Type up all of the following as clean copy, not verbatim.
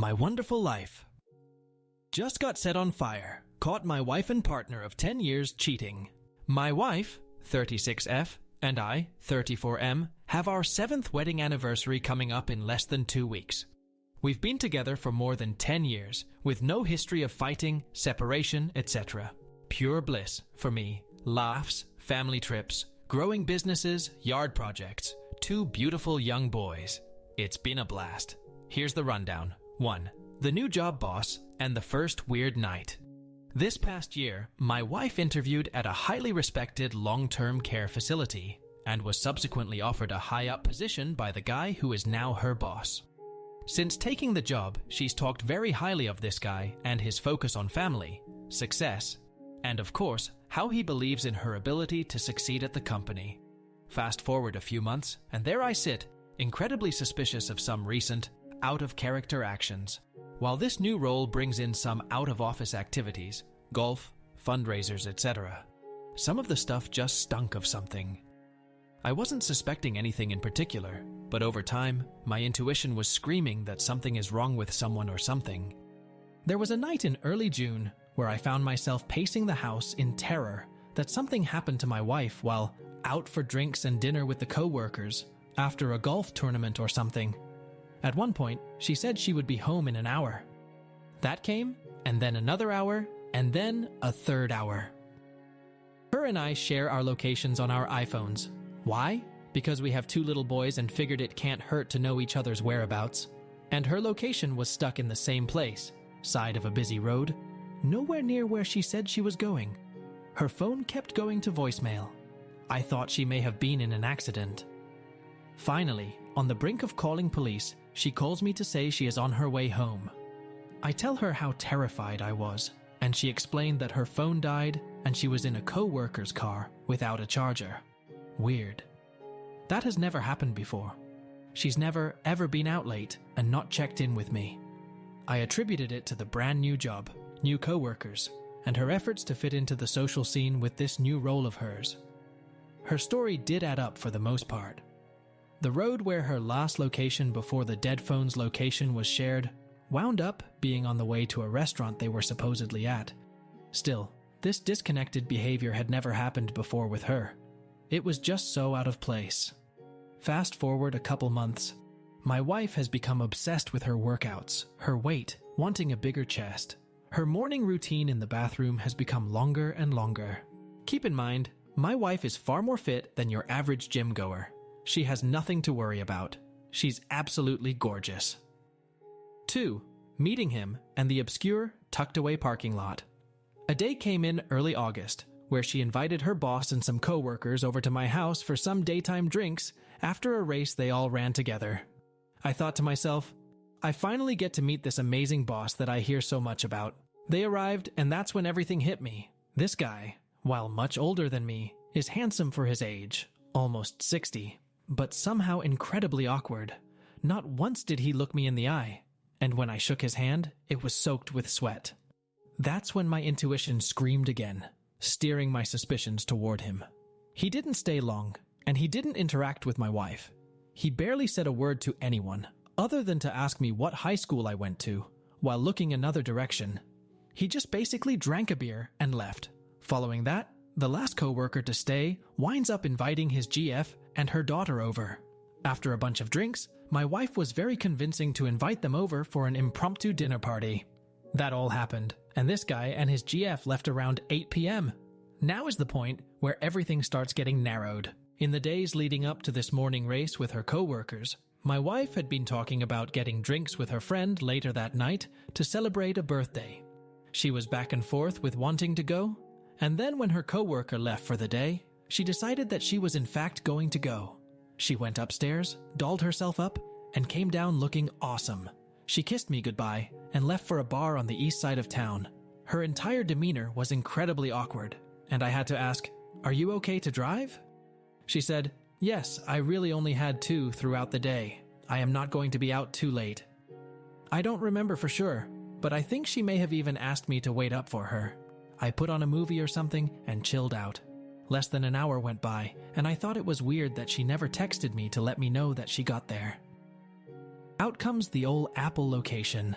My wonderful life. Just got set on fire. Caught my wife and partner of 10 years cheating. My wife, 36F, and I, 34M, have our 7th wedding anniversary coming up in less than 2 weeks. We've been together for more than 10 years, with no history of fighting, separation, etc. Pure bliss for me. Laughs, family trips, growing businesses, yard projects, 2 beautiful young boys. It's been a blast. Here's the rundown. 1. The new job boss and the first weird night. This past year, my wife interviewed at a highly respected long-term care facility and was subsequently offered a high-up position by the guy who is now her boss. Since taking the job, she's talked very highly of this guy and his focus on family, success, and of course, how he believes in her ability to succeed at the company. Fast forward a few months, and there I sit, incredibly suspicious of some recent, out-of-character actions. While this new role brings in some out-of-office activities, golf, fundraisers, etc., some of the stuff just stunk of something. I wasn't suspecting anything in particular, but over time, my intuition was screaming that something is wrong with someone or something. There was a night in early June where I found myself pacing the house in terror that something happened to my wife while out for drinks and dinner with the co-workers after a golf tournament or something. At one point, she said she would be home in an hour. That came, and then another hour, and then a third hour. Her and I share our locations on our iPhones. Why? Because we have 2 little boys and figured it can't hurt to know each other's whereabouts. And her location was stuck in the same place, side of a busy road, nowhere near where she said she was going. Her phone kept going to voicemail. I thought she may have been in an accident. Finally, on the brink of calling police, she calls me to say she is on her way home. I tell her how terrified I was, and she explained that her phone died and she was in a co-worker's car without a charger. Weird. That has never happened before. She's never, ever been out late and not checked in with me. I attributed it to the brand new job, new co-workers, and her efforts to fit into the social scene with this new role of hers. Her story did add up for the most part. The road where her last location before the dead phone's location was shared wound up being on the way to a restaurant they were supposedly at. Still, this disconnected behavior had never happened before with her. It was just so out of place. Fast forward a couple months. My wife has become obsessed with her workouts, her weight, wanting a bigger chest. Her morning routine in the bathroom has become longer and longer. Keep in mind, my wife is far more fit than your average gym goer. She has nothing to worry about. She's absolutely gorgeous. 2. Meeting him and the obscure, tucked-away parking lot. A day came in early August where she invited her boss and some co-workers over to my house for some daytime drinks after a race they all ran together. I thought to myself, I finally get to meet this amazing boss that I hear so much about. They arrived, and that's when everything hit me. This guy, while much older than me, is handsome for his age, almost 60. But somehow incredibly awkward. Not once did he look me in the eye, and when I shook his hand, it was soaked with sweat. That's when my intuition screamed again, steering my suspicions toward him. He didn't stay long, and he didn't interact with my wife. He barely said a word to anyone, other than to ask me what high school I went to, while looking another direction. He just basically drank a beer and left. Following that, the last co-worker to stay winds up inviting his GF and her daughter over. After a bunch of drinks, my wife was very convincing to invite them over for an impromptu dinner party. That all happened, and this guy and his GF left around 8 p.m. Now is the point where everything starts getting narrowed. In the days leading up to this morning race with her co-workers, my wife had been talking about getting drinks with her friend later that night to celebrate a birthday. She was back and forth with wanting to go, and then when her co-worker left for the day, she decided that she was in fact going to go. She went upstairs, dolled herself up, and came down looking awesome. She kissed me goodbye and left for a bar on the east side of town. Her entire demeanor was incredibly awkward, and I had to ask, "Are you okay to drive?" She said, "Yes, I really only had 2 throughout the day. I am not going to be out too late." I don't remember for sure, but I think she may have even asked me to wait up for her. I put on a movie or something and chilled out. Less than an hour went by, and I thought it was weird that she never texted me to let me know that she got there. Out comes the old Apple location.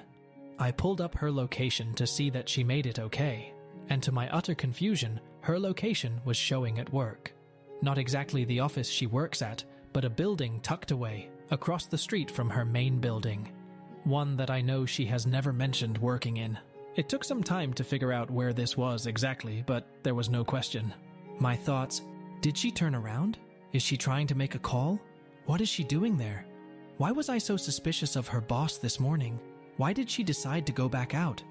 I pulled up her location to see that she made it okay, and to my utter confusion, her location was showing at work. Not exactly the office she works at, but a building tucked away, across the street from her main building. One that I know she has never mentioned working in. It took some time to figure out where this was exactly, but there was no question. My thoughts, did she turn around? Is she trying to make a call? What is she doing there? Why was I so suspicious of her boss this morning? Why did she decide to go back out?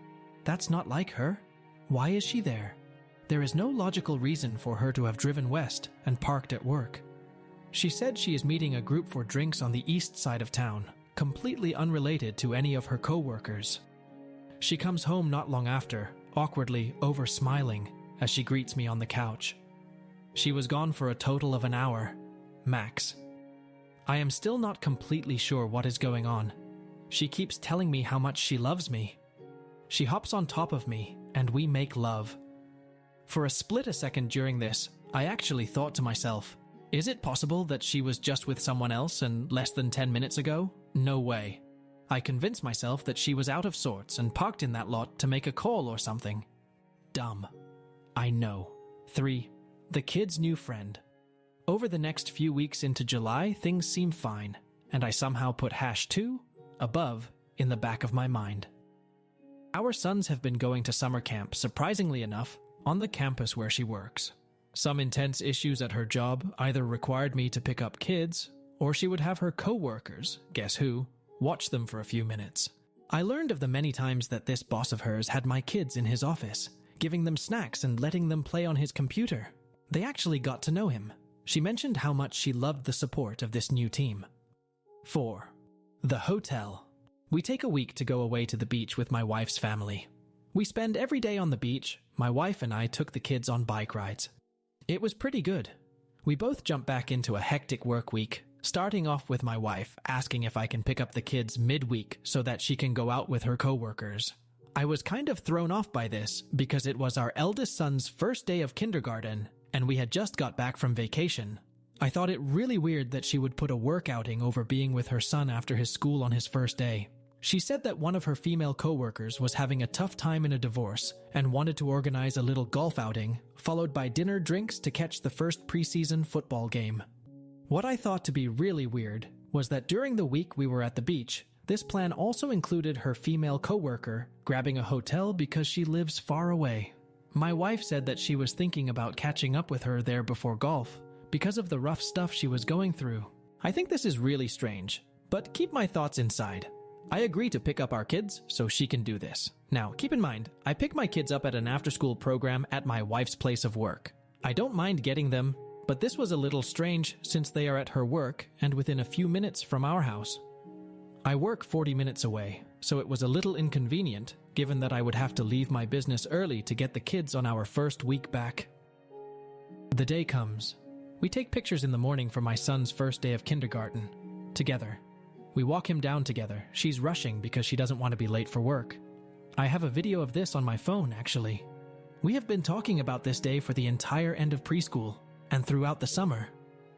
That's not like her. Why is she there? There is no logical reason for her to have driven west and parked at work. She said she is meeting a group for drinks on the east side of town, completely unrelated to any of her co-workers. She comes home not long after, awkwardly over-smiling, as she greets me on the couch. She was gone for a total of an hour, max. I am still not completely sure what is going on. She keeps telling me how much she loves me. She hops on top of me, and we make love. For a split second during this, I actually thought to myself, is it possible that she was just with someone else and less than 10 minutes ago? No way. I convinced myself that she was out of sorts and parked in that lot to make a call or something. Dumb. I know. 3. The kid's new friend. Over the next few weeks into July, things seem fine, and I somehow put #2 above in the back of my mind. Our sons have been going to summer camp, surprisingly enough, on the campus where she works. Some intense issues at her job either required me to pick up kids, or she would have her co-workers, guess who, watch them for a few minutes. I learned of the many times that this boss of hers had my kids in his office, giving them snacks and letting them play on his computer. They actually got to know him. She mentioned how much she loved the support of this new team. 4. The hotel. We take a week to go away to the beach with my wife's family. We spend every day on the beach. My wife and I took the kids on bike rides. It was pretty good. We both jumped back into a hectic work week, starting off with my wife asking if I can pick up the kids midweek so that she can go out with her co-workers. I was kind of thrown off by this because it was our eldest son's first day of kindergarten and we had just got back from vacation. I thought it really weird that she would put a work outing over being with her son after his school on his first day. She said that one of her female co-workers was having a tough time in a divorce and wanted to organize a little golf outing, followed by dinner drinks to catch the first preseason football game. What I thought to be really weird was that during the week we were at the beach, this plan also included her female co-worker grabbing a hotel because she lives far away. My wife said that she was thinking about catching up with her there before golf because of the rough stuff she was going through. I think this is really strange, but keep my thoughts inside. I agree to pick up our kids so she can do this. Now, keep in mind, I pick my kids up at an after-school program at my wife's place of work. I don't mind getting them, but this was a little strange since they are at her work and within a few minutes from our house. I work 40 minutes away, so it was a little inconvenient given that I would have to leave my business early to get the kids on our first week back. The day comes. We take pictures in the morning for my son's first day of kindergarten, together. We walk him down together. She's rushing because she doesn't want to be late for work. I have a video of this on my phone, actually. We have been talking about this day for the entire end of preschool, and throughout the summer.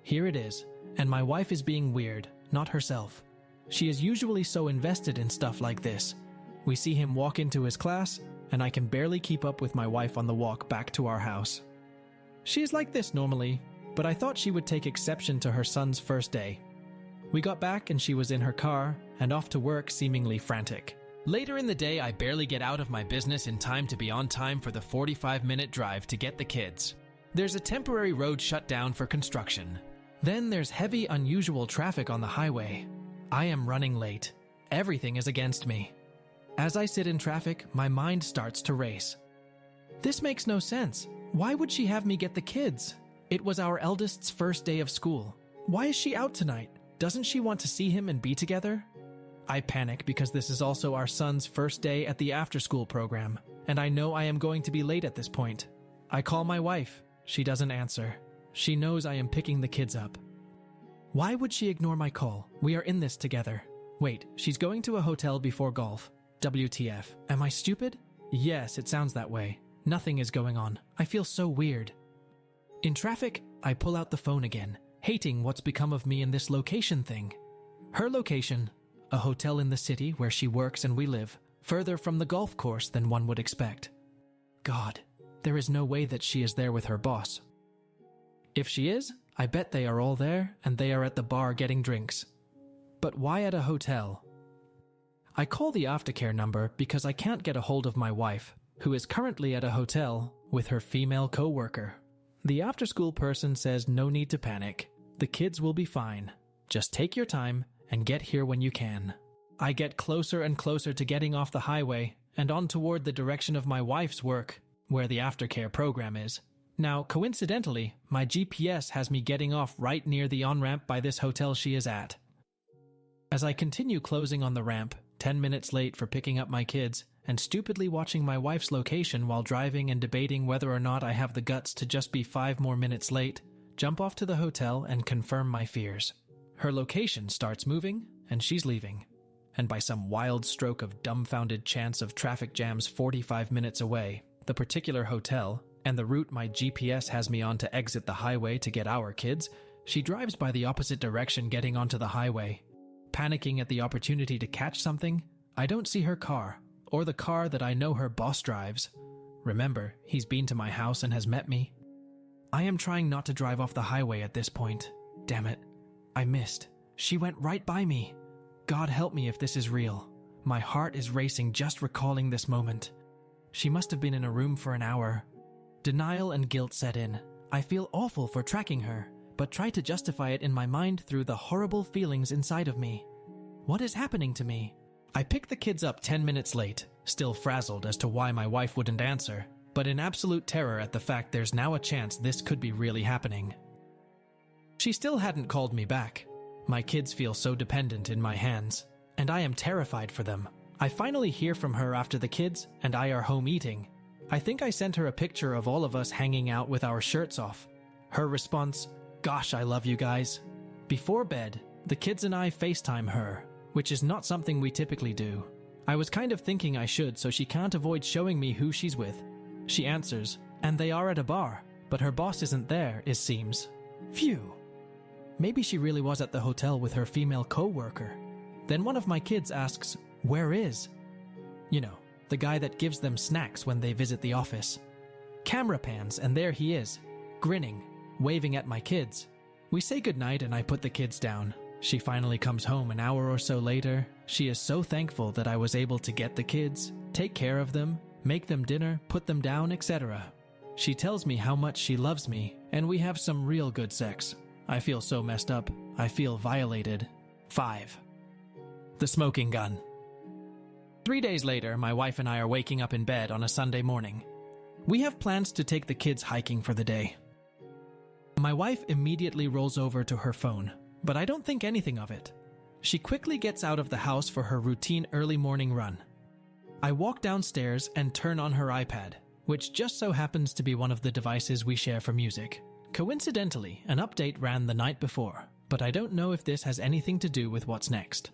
Here it is, and my wife is being weird, not herself. She is usually so invested in stuff like this. We see him walk into his class, and I can barely keep up with my wife on the walk back to our house. She is like this normally, but I thought she would take exception to her son's first day. We got back and she was in her car and off to work seemingly frantic. Later in the day, I barely get out of my business in time to be on time for the 45-minute drive to get the kids. There's a temporary road shut down for construction. Then there's heavy, unusual traffic on the highway. I am running late. Everything is against me. As I sit in traffic, my mind starts to race. This makes no sense. Why would she have me get the kids? It was our eldest's first day of school. Why is she out tonight? Doesn't she want to see him and be together? I panic because this is also our son's first day at the after-school program, and I know I am going to be late at this point. I call my wife. She doesn't answer. She knows I am picking the kids up. Why would she ignore my call? We are in this together. Wait, she's going to a hotel before golf. WTF. Am I stupid? Yes, it sounds that way. Nothing is going on. I feel so weird. In traffic, I pull out the phone again, hating what's become of me in this location thing. Her location, a hotel in the city where she works and we live, further from the golf course than one would expect. God, there is no way that she is there with her boss. If she is, I bet they are all there and they are at the bar getting drinks. But why at a hotel? I call the aftercare number because I can't get a hold of my wife, who is currently at a hotel with her female co-worker. The after-school person says no need to panic. The kids will be fine. Just take your time and get here when you can. I get closer and closer to getting off the highway and on toward the direction of my wife's work, where the aftercare program is. Now, coincidentally, my GPS has me getting off right near the on-ramp by this hotel she is at. As I continue closing on the ramp, 10 minutes late for picking up my kids, and stupidly watching my wife's location while driving and debating whether or not I have the guts to just be 5 more minutes late, jump off to the hotel and confirm my fears. Her location starts moving, and she's leaving. And by some wild stroke of dumbfounded chance of traffic jams 45 minutes away, the particular hotel, and the route my GPS has me on to exit the highway to get our kids, she drives by the opposite direction getting onto the highway. Panicking at the opportunity to catch something, I don't see her car, or the car that I know her boss drives. Remember, he's been to my house and has met me. I am trying not to drive off the highway at this point. Damn it. I missed. She went right by me. God help me if this is real. My heart is racing just recalling this moment. She must have been in a room for an hour. Denial and guilt set in. I feel awful for tracking her, but try to justify it in my mind through the horrible feelings inside of me. What is happening to me? I pick the kids up 10 minutes late, still frazzled as to why my wife wouldn't answer, but in absolute terror at the fact there's now a chance this could be really happening. She still hadn't called me back. My kids feel so dependent in my hands, and I am terrified for them. I finally hear from her after the kids and I are home eating. I think I sent her a picture of all of us hanging out with our shirts off. Her response, "Gosh, I love you guys." Before bed, the kids and I FaceTime her, which is not something we typically do. I was kind of thinking I should so she can't avoid showing me who she's with. She answers, and they are at a bar, but her boss isn't there, it seems. Phew. Maybe she really was at the hotel with her female co-worker. Then one of my kids asks, "Where is?" You know, the guy that gives them snacks when they visit the office. Camera pans, and there he is, grinning, waving at my kids. We say goodnight and I put the kids down. She finally comes home an hour or so later. She is so thankful that I was able to get the kids, take care of them, make them dinner, put them down, etc. She tells me how much she loves me, and we have some real good sex. I feel so messed up. I feel violated. 5. The smoking gun. 3 days later, my wife and I are waking up in bed on a Sunday morning. We have plans to take the kids hiking for the day. My wife immediately rolls over to her phone, but I don't think anything of it. She quickly gets out of the house for her routine early morning run. I walk downstairs and turn on her iPad, which just so happens to be one of the devices we share for music. Coincidentally, an update ran the night before, but I don't know if this has anything to do with what's next.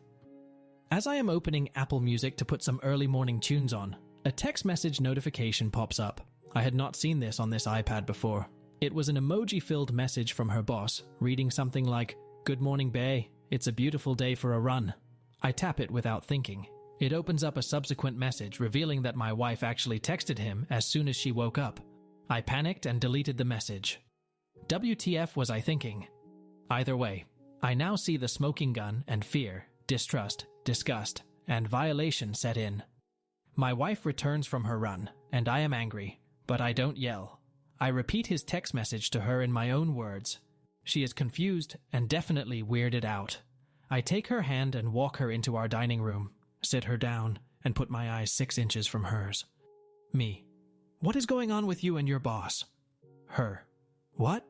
As I am opening Apple Music to put some early morning tunes on, a text message notification pops up. I had not seen this on this iPad before. It was an emoji-filled message from her boss, reading something like, "Good morning, bae. It's a beautiful day for a run." I tap it without thinking. It opens up a subsequent message revealing that my wife actually texted him as soon as she woke up. I panicked and deleted the message. WTF was I thinking? Either way, I now see the smoking gun and fear, distrust, disgust, and violation set in. My wife returns from her run, and I am angry, but I don't yell. I repeat his text message to her in my own words. She is confused and definitely weirded out. I take her hand and walk her into our dining room, sit her down, and put my eyes 6 inches from hers. Me. What is going on with you and your boss? Her. What?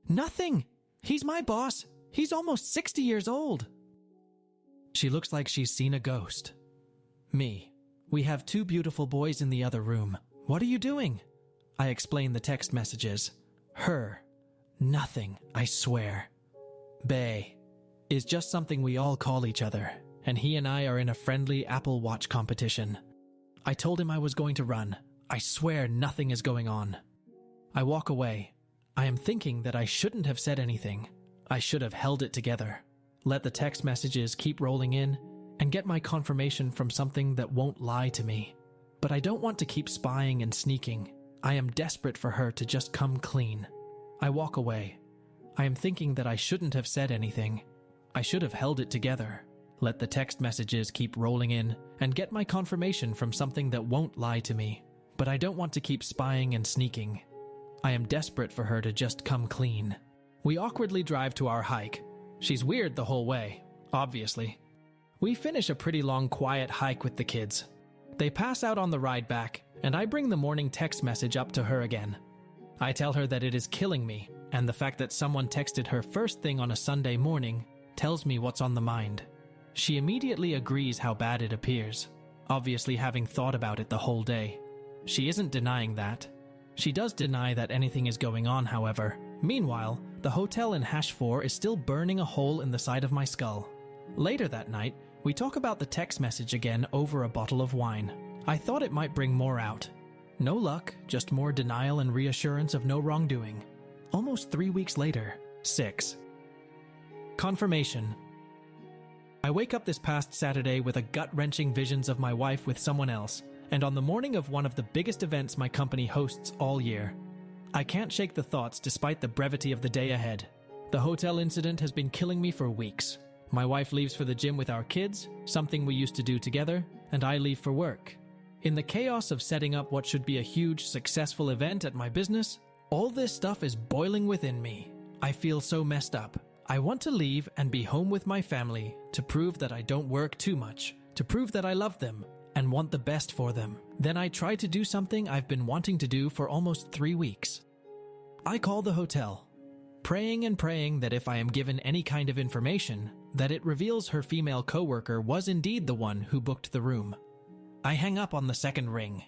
Nothing! He's my boss! He's almost 60 years old! She looks like she's seen a ghost. Me. We have 2 beautiful boys in the other room. What are you doing? I explain the text messages. Her. Nothing, I swear. Bae. Is just something we all call each other, and he and I are in a friendly Apple Watch competition. I told him I was going to run. I swear nothing is going on. I walk away. I am thinking that I shouldn't have said anything. I should have held it together, let the text messages keep rolling in, and get my confirmation from something that won't lie to me. But I don't want to keep spying and sneaking. I am desperate for her to just come clean. I walk away. I am thinking that I shouldn't have said anything. I should have held it together, let the text messages keep rolling in, and get my confirmation from something that won't lie to me. But I don't want to keep spying and sneaking. I am desperate for her to just come clean. We awkwardly drive to our hike. She's weird the whole way, obviously. We finish a pretty long, quiet hike with the kids. They pass out on the ride back, and I bring the morning text message up to her again. I tell her that it is killing me, and the fact that someone texted her first thing on a Sunday morning tells me what's on the mind. She immediately agrees how bad it appears, obviously having thought about it the whole day. She isn't denying that. She does deny that anything is going on, however. Meanwhile, the hotel in Hash 4 is still burning a hole in the side of my skull. Later that night, we talk about the text message again over a bottle of wine. I thought it might bring more out. No luck, just more denial and reassurance of no wrongdoing. Almost 3 weeks later, 6. Confirmation. I wake up this past Saturday with a gut-wrenching visions of my wife with someone else, and on the morning of one of the biggest events my company hosts all year. I can't shake the thoughts despite the brevity of the day ahead. The hotel incident has been killing me for weeks. My wife leaves for the gym with our kids, something we used to do together, and I leave for work. In the chaos of setting up what should be a huge, successful event at my business, all this stuff is boiling within me. I feel so messed up. I want to leave and be home with my family to prove that I don't work too much, to prove that I love them and want the best for them. Then I try to do something I've been wanting to do for almost 3 weeks. I call the hotel, praying and praying that if I am given any kind of information, that it reveals her female coworker was indeed the one who booked the room. I hang up on the second ring.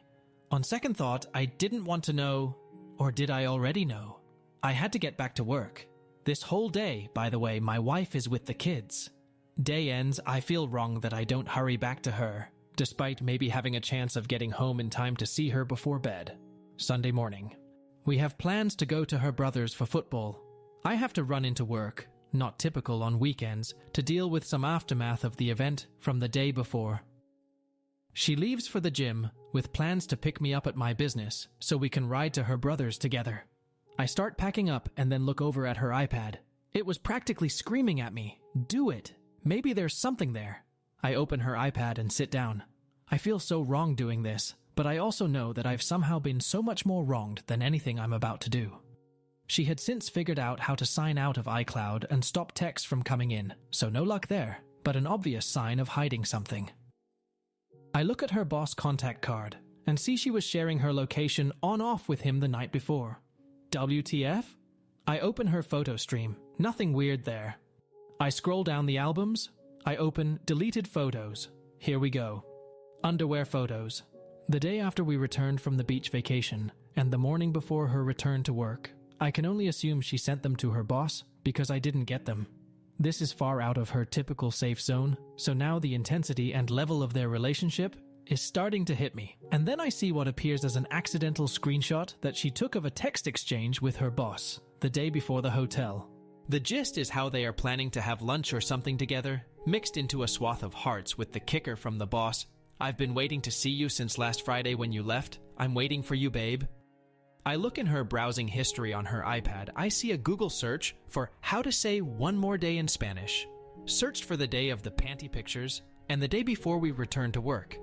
On second thought, I didn't want to know, or did I already know? I had to get back to work. This whole day, by the way, my wife is with the kids. Day ends, I feel wrong that I don't hurry back to her, despite maybe having a chance of getting home in time to see her before bed. Sunday morning. We have plans to go to her brother's for football. I have to run into work, not typical on weekends, to deal with some aftermath of the event from the day before. She leaves for the gym with plans to pick me up at my business so we can ride to her brother's together. I start packing up and then look over at her iPad. It was practically screaming at me, "Do it! Maybe there's something there." I open her iPad and sit down. I feel so wrong doing this, but I also know that I've somehow been so much more wronged than anything I'm about to do. She had since figured out how to sign out of iCloud and stop texts from coming in, so no luck there, but an obvious sign of hiding something. I look at her boss contact card and see she was sharing her location on-off with him the night before. WTF? I open her photo stream. Nothing weird there. I scroll down the albums. I open deleted photos. Here we go. Underwear photos. The day after we returned from the beach vacation, and the morning before her return to work. I can only assume she sent them to her boss because I didn't get them. This is far out of her typical safe zone, so now the intensity and level of their relationship is starting to hit me. And then I see what appears as an accidental screenshot that she took of a text exchange with her boss the day before the hotel. The gist is how they are planning to have lunch or something together, mixed into a swath of hearts with the kicker from the boss. "I've been waiting to see you since last Friday when you left. I'm waiting for you, babe." I look in her browsing history on her iPad. I see a Google search for how to say one more day in Spanish. Searched for the day of the panty pictures and the day before we returned to work.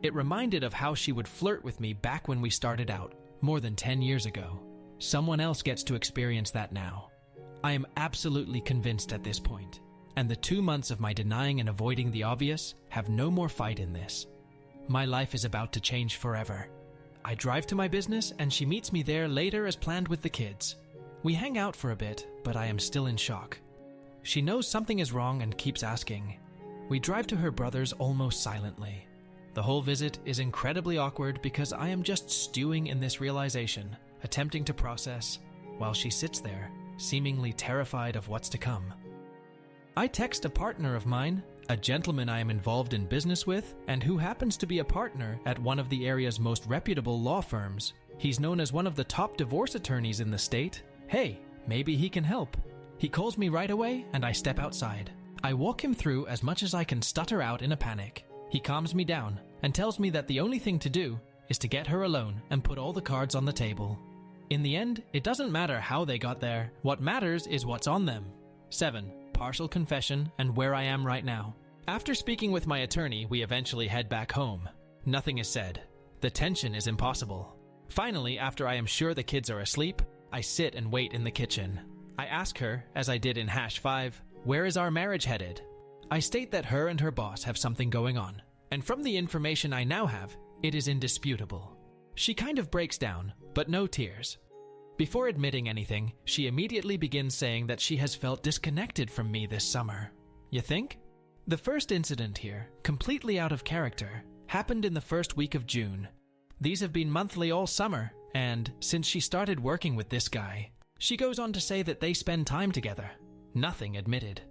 It reminded of how she would flirt with me back when we started out, more than 10 years ago. Someone else gets to experience that now. I am absolutely convinced at this point, and the 2 months of my denying and avoiding the obvious have no more fight in this. My life is about to change forever. I drive to my business and she meets me there later as planned with the kids. We hang out for a bit, but I am still in shock. She knows something is wrong and keeps asking. We drive to her brother's almost silently. The whole visit is incredibly awkward because I am just stewing in this realization, attempting to process, while she sits there, seemingly terrified of what's to come. I text a partner of mine, a gentleman I am involved in business with, and who happens to be a partner at one of the area's most reputable law firms. He's known as one of the top divorce attorneys in the state. Hey, maybe he can help. He calls me right away, and I step outside. I walk him through as much as I can stutter out in a panic. He calms me down and tells me that the only thing to do is to get her alone and put all the cards on the table. In the end, it doesn't matter how they got there. What matters is what's on them. 7. Partial confession and where I am right now. After speaking with my attorney, we eventually head back home. Nothing is said. The tension is impossible. Finally, after I am sure the kids are asleep, I sit and wait in the kitchen. I ask her, as I did in #5, where is our marriage headed? I state that her and her boss have something going on, and from the information I now have, it is indisputable. She kind of breaks down, but no tears. Before admitting anything, she immediately begins saying that she has felt disconnected from me this summer. You think? The first incident here, completely out of character, happened in the first week of June. These have been monthly all summer, and since she started working with this guy, she goes on to say that they spend time together. Nothing admitted.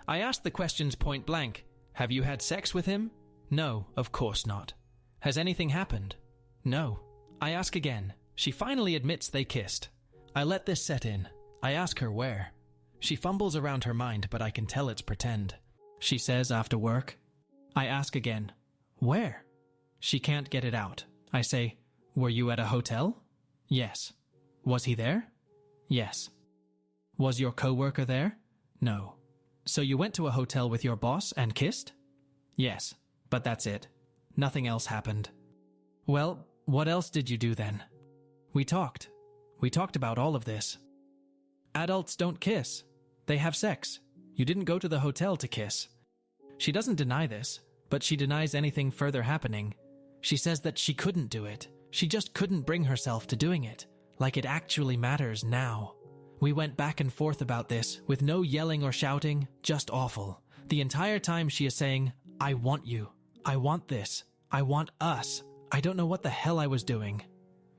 I asked the questions point blank. Have you had sex with him? No, of course not. Has anything happened? No. I ask again. She finally admits they kissed. I let this set in. I ask her where. She fumbles around her mind, but I can tell it's pretend. She says after work. I ask again. Where? She can't get it out. I say, were you at a hotel? Yes. Was he there? Yes. Was your coworker there? No. So you went to a hotel with your boss and kissed? Yes, but that's it. Nothing else happened. Well, what else did you do then? We talked. We talked about all of this. Adults don't kiss. They have sex. You didn't go to the hotel to kiss. She doesn't deny this, but she denies anything further happening. She says that she couldn't do it. She just couldn't bring herself to doing it, like it actually matters now. We went back and forth about this, with no yelling or shouting, just awful. The entire time she is saying, I want you. I want this. I want us. I don't know what the hell I was doing.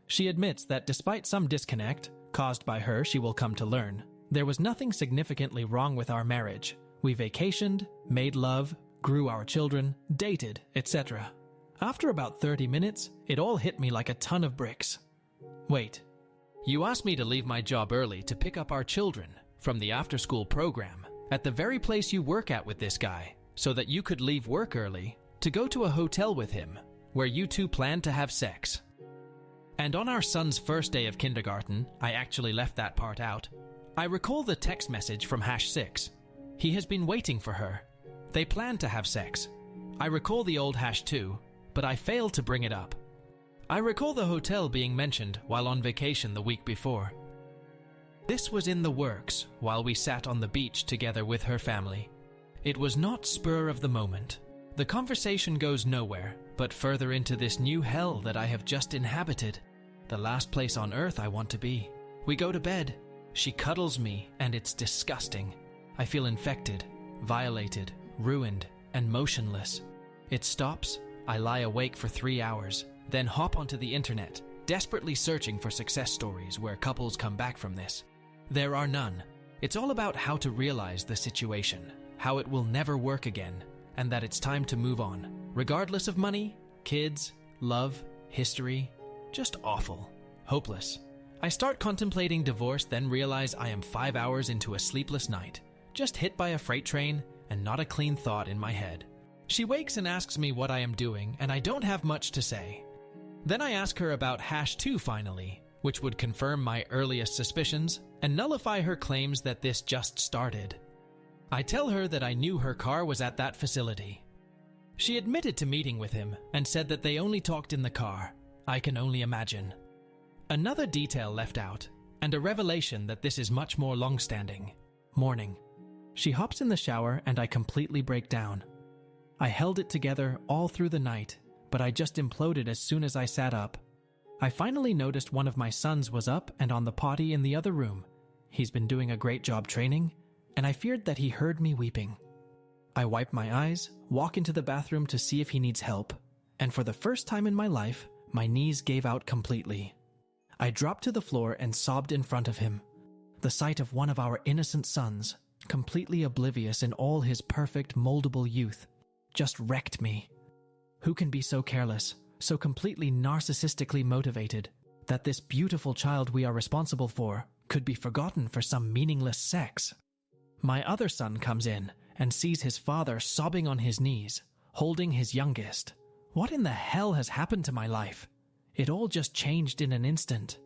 She admits that despite some disconnect, caused by her she will come to learn, there was nothing significantly wrong with our marriage. We vacationed, made love, grew our children, dated, etc. After about 30 minutes, it all hit me like a ton of bricks. Wait. You asked me to leave my job early to pick up our children from the after-school program at the very place you work at with this guy, so that you could leave work early to go to a hotel with him, where you two planned to have sex. And on our son's first day of kindergarten, I actually left that part out, I recall the text message from #6. He has been waiting for her. They planned to have sex. I recall the old #2, but I failed to bring it up. I recall the hotel being mentioned while on vacation the week before. This was in the works while we sat on the beach together with her family. It was not spur of the moment. The conversation goes nowhere, but further into this new hell that I have just inhabited, the last place on earth I want to be. We go to bed. She cuddles me, and it's disgusting. I feel infected, violated, ruined, and motionless. It stops. I lie awake for 3 hours, then hop onto the internet, desperately searching for success stories where couples come back from this. There are none. It's all about how to realize the situation, how it will never work again, and that it's time to move on, regardless of money, kids, love, history. Just awful. Hopeless. I start contemplating divorce, then realize I am 5 hours into a sleepless night, just hit by a freight train and not a clean thought in my head. She wakes and asks me what I am doing, and I don't have much to say. Then I ask her about #2 finally, which would confirm my earliest suspicions and nullify her claims that this just started. I tell her that I knew her car was at that facility. She admitted to meeting with him and said that they only talked in the car. I can only imagine. Another detail left out, and a revelation that this is much more long-standing. Morning. She hops in the shower and I completely break down. I held it together all through the night, but I just imploded as soon as I sat up. I finally noticed one of my sons was up and on the potty in the other room. He's been doing a great job training, and I feared that he heard me weeping. I wipe my eyes, walk into the bathroom to see if he needs help, and for the first time in my life, my knees gave out completely. I dropped to the floor and sobbed in front of him. The sight of one of our innocent sons, completely oblivious in all his perfect, moldable youth, just wrecked me. Who can be so careless, so completely narcissistically motivated, that this beautiful child we are responsible for could be forgotten for some meaningless sex? My other son comes in, and sees his father sobbing on his knees, holding his youngest. What in the hell has happened to my life? It all just changed in an instant.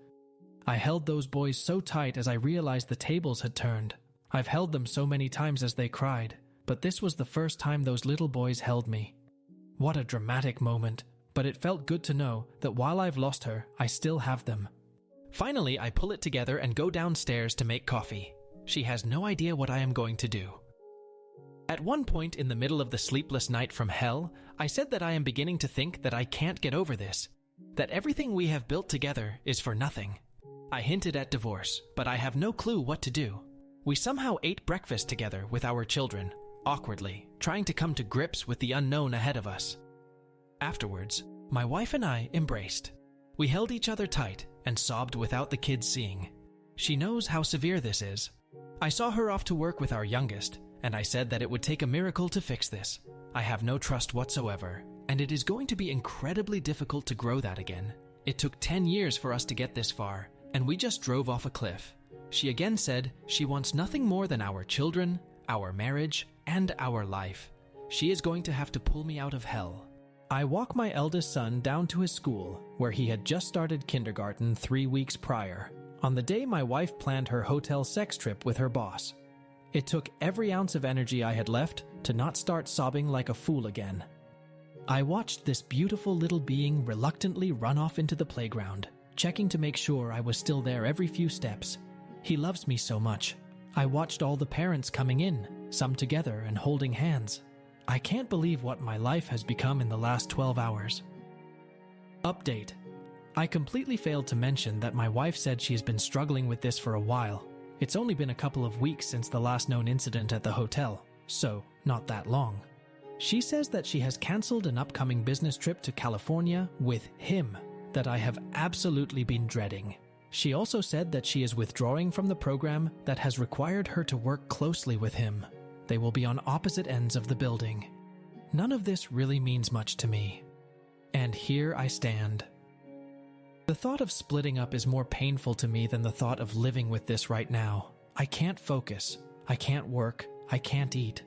I held those boys so tight as I realized the tables had turned. I've held them so many times as they cried, but this was the first time those little boys held me. What a dramatic moment, but it felt good to know that while I've lost her, I still have them. Finally, I pull it together and go downstairs to make coffee. She has no idea what I am going to do. At one point in the middle of the sleepless night from hell, I said that I am beginning to think that I can't get over this, that everything we have built together is for nothing. I hinted at divorce, but I have no clue what to do. We somehow ate breakfast together with our children, awkwardly, trying to come to grips with the unknown ahead of us. Afterwards, my wife and I embraced. We held each other tight and sobbed without the kids seeing. She knows how severe this is. I saw her off to work with our youngest, and I said that it would take a miracle to fix this. I have no trust whatsoever, and it is going to be incredibly difficult to grow that again. It took 10 years for us to get this far, and we just drove off a cliff. She again said she wants nothing more than our children, our marriage, and our life. She is going to have to pull me out of hell. I walk my eldest son down to his school, where he had just started kindergarten 3 weeks prior, on the day my wife planned her hotel sex trip with her boss. It took every ounce of energy I had left to not start sobbing like a fool again. I watched this beautiful little being reluctantly run off into the playground, checking to make sure I was still there every few steps. He loves me so much. I watched all the parents coming in, some together and holding hands. I can't believe what my life has become in the last 12 hours. Update. I completely failed to mention that my wife said she has been struggling with this for a while. It's only been a couple of weeks since the last known incident at the hotel, so not that long. She says that she has canceled an upcoming business trip to California with him that I have absolutely been dreading. She also said that she is withdrawing from the program that has required her to work closely with him. They will be on opposite ends of the building. None of this really means much to me. And here I stand. The thought of splitting up is more painful to me than the thought of living with this right now. I can't focus. I can't work. I can't eat.